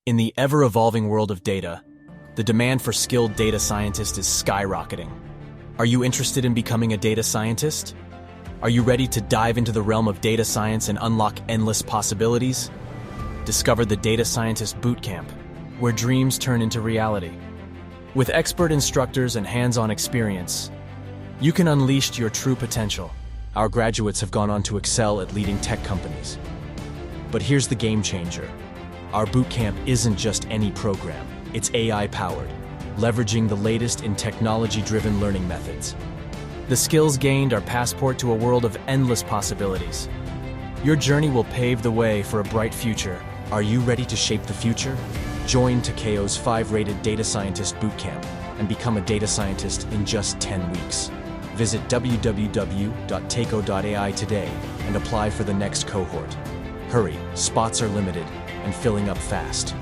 In the ever-evolving world of data, the demand for skilled data scientists is skyrocketing. Are you interested in becoming a data scientist? Are you ready to dive into the realm of data science and unlock endless possibilities? Discover the Data Scientist Bootcamp, where dreams turn into reality. With expert instructors and hands-on experience, you can unleash your true potential. Our graduates have gone on to excel at leading tech companies. But here's the game changer. Our bootcamp isn't just any program, it's AI-powered, leveraging the latest in technology-driven learning methods. The skills gained are passport to a world of endless possibilities. Your journey will pave the way for a bright future. Are you ready to shape the future? Join Takeo's 5-rated Data Scientist Bootcamp and become a data scientist in just 10 weeks. Visit www.takeo.ai today and apply for the next cohort. Hurry, spots are limited and filling up fast.